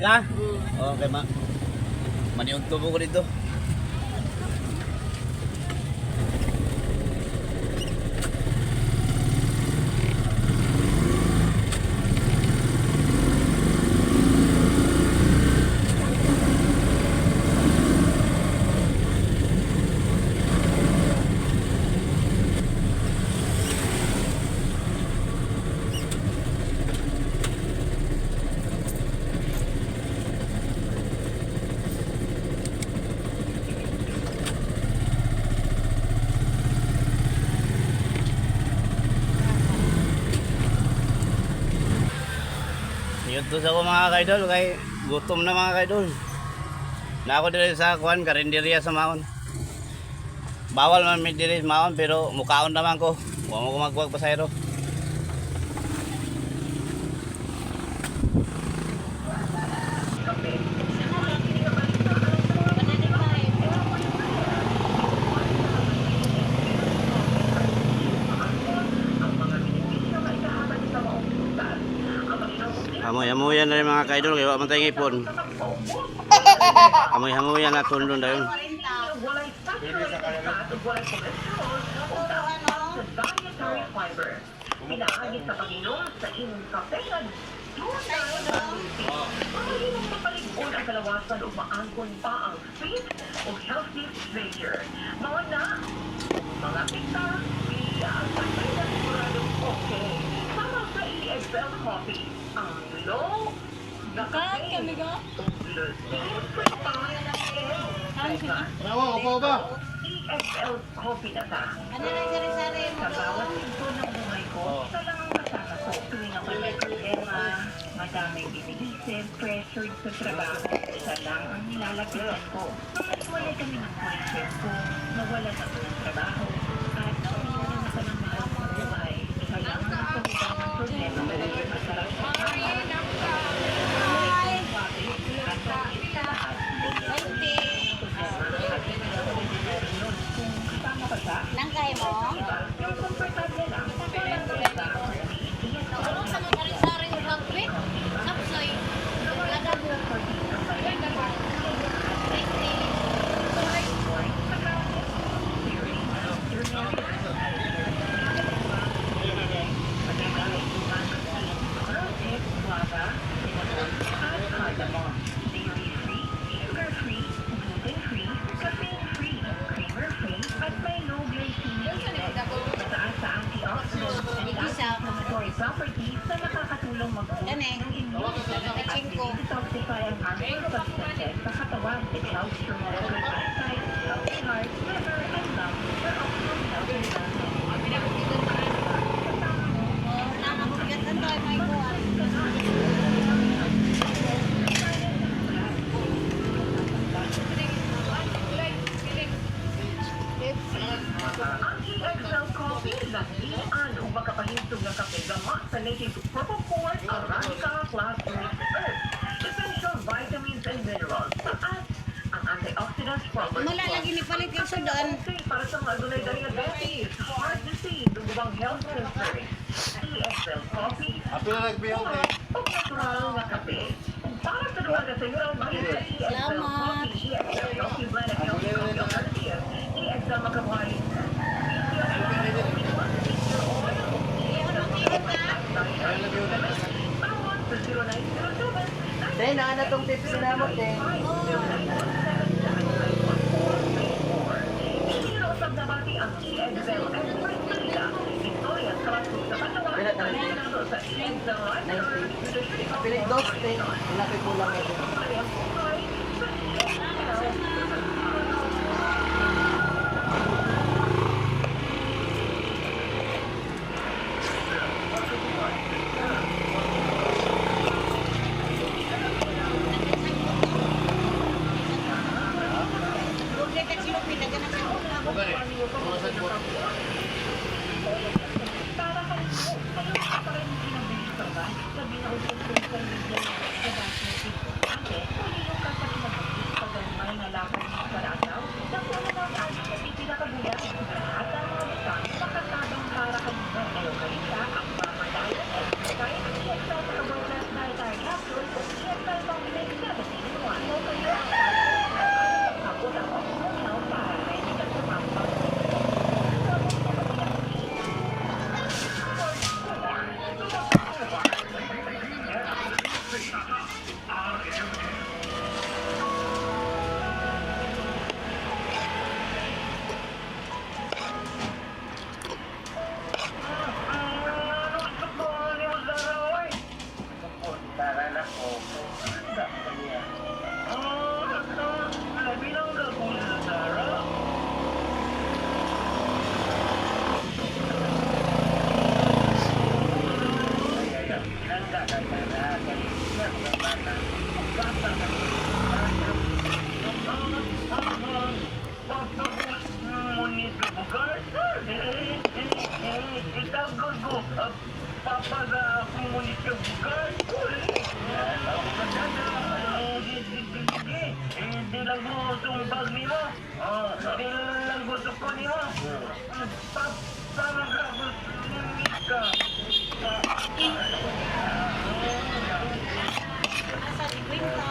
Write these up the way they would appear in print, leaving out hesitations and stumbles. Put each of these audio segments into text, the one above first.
ka? Okay, maniung tubo ko dito. Yun sa ko mga kaidol, kay gutom na mga kaidol. Na ako dito sa kuan, karinderya sa maon. Bawal man may diri sa maon, pero mukaon naman ko. Huwag mo ko magwag pasayro. Amoy-amoyan na rin mga kaidol, kaya wala man tayong ipon. Amoy-amoyan na tulong na yun. Pinaagit sa Panginoon sa inyong kape na mahirap mapaligod ang kalawasan o maangkon pa ang fit o healthy pleasure. Mga na, mga pita, pila, kape na siguradong okay. Sama sa EXL Coffee, ang low na kape, EXL Coffee na ta. Ano lang sari-sari mo Sa bawat pinto ng buhay ko, isa lang ang kasama ko. Tuwing ako may problema, madaming iniisip, pressured sa trabaho, isa lang ang nilalapitan ko. Wala kami ng boyfriend ko, nawalan ako ng trabaho, at nawalan ako ng mahal sa buhay. Isa lang ang sabitan ng problema ko, masarap sa kama. Nangkay mo? Yung komportable lang. Ano sa mga sari-sari yung pag-quit? Sapsoy. Lagabo. Properties na nakakatulong mag-boost Yan eh. ng immune at detoxify ang harmful substances sa katawan. It helps promote good eyesight, healthy heart, liver, and lungs for optimal health and wellness. Nakakagatan tayo may kuwan. Ang EXL Coffee, nagdiaan o makapahintog ng kape gama sa native propofol Arabica Class Rich Earth. Essential vitamins and minerals. At ang antioxidants properties. Wala lagi ni palit yung sudan. Okay, para sa mga dunay diabetes, heart disease, ugubang health concerns. EXL Coffee. Apo na nagbiyaw eh. O natural na kape. Para sa duwa na sa iyo, makita EXL Coffee, EXL Coffee Blend at Healthy Coffee Alternatives. EXL Makabuhay. Then, na tong tips na mo, Ten. Pilit dos, Ten. Ilapit mo lang ito. Hindi lang gusto ang bag nimo. Hindi lang gusto ko nimo. Parang ka gusto ka. Asa di kwenta.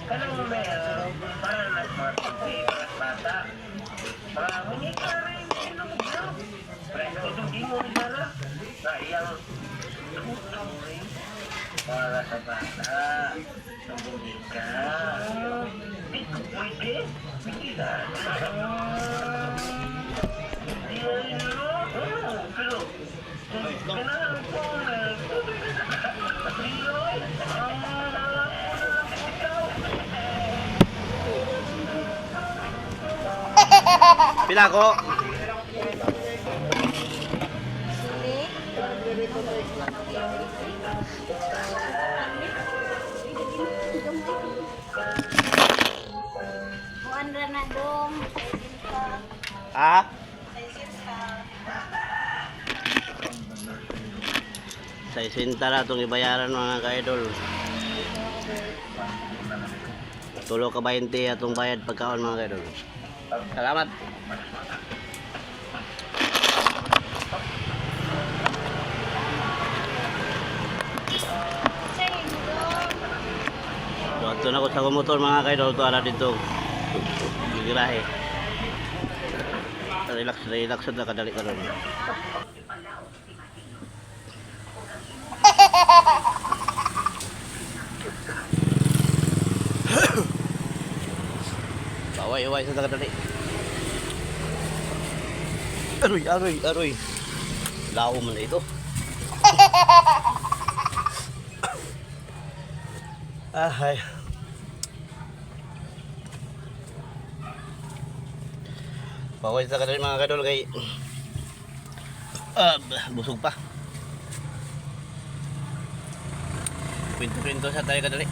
Kanang numero para nagmatuloy at bata. Hindi ka rin sinugyo. Pero hindi mo sana na iyang tutuloy para sa bata. Hindi ka. Dito pwede. Hindi na. Hindi na. Pero kailangan ko na Pila ko? Kuan ra na dong. Ha? Sa isinta na itong ibayaran mga ka-idol. Tulo ka 20 atong bayad pagkaon mga ka-idol. Salamat. So, ato na ko sa kumotor mga ka-idol. Ito ala dito. Gigirahe. Relax na kadali ka rin. Baway-way sa kadali. Aroy. Lao man na ito. Ay. Baway sa kadali mga kadol kay busog pa. Pinto-pinto sa tayo kadali.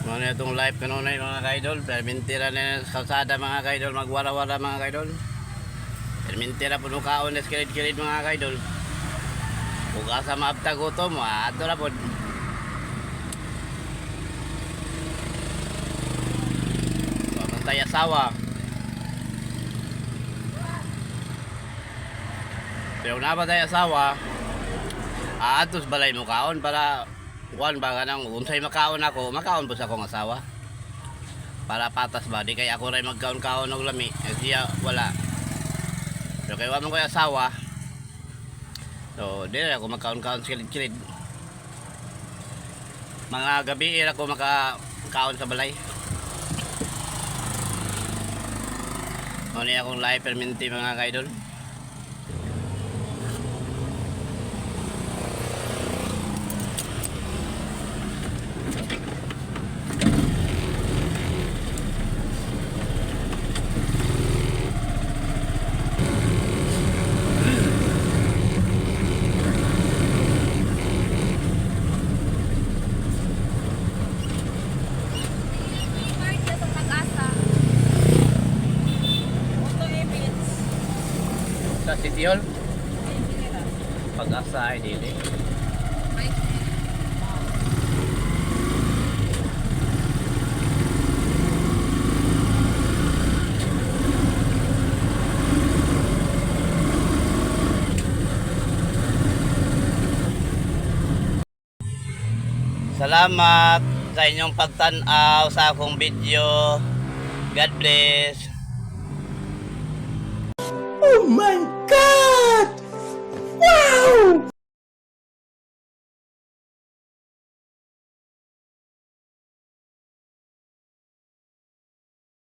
Muna itong live kanunay mga kaidol. Permintira na sa kalsada mga kaidol. Magwara-wara mga kaidol. Permintira po nung kaon na skilid-kilid mga kaidol. Kung asa maabta gutom, ato na po. Huwag tayo asawa. Pero na ba tayo asawa, atos balay mo kaon para kuan ba kanang unsay makaon ako, makaon po sa akong asawa. Para patas ba, di kay ako ray magkaon-kaon og lami, siya wala. Pero kay wa man ko asawa. So, di ako magkaon-kaon kilid-kilid. Mga gabi ako makakaon sa balay. Ano akong live perminti mga kaidol. Bihol? Pag-asa ay dili. Salamat sa inyong pagtanaw sa akong video. God bless. Oh my God!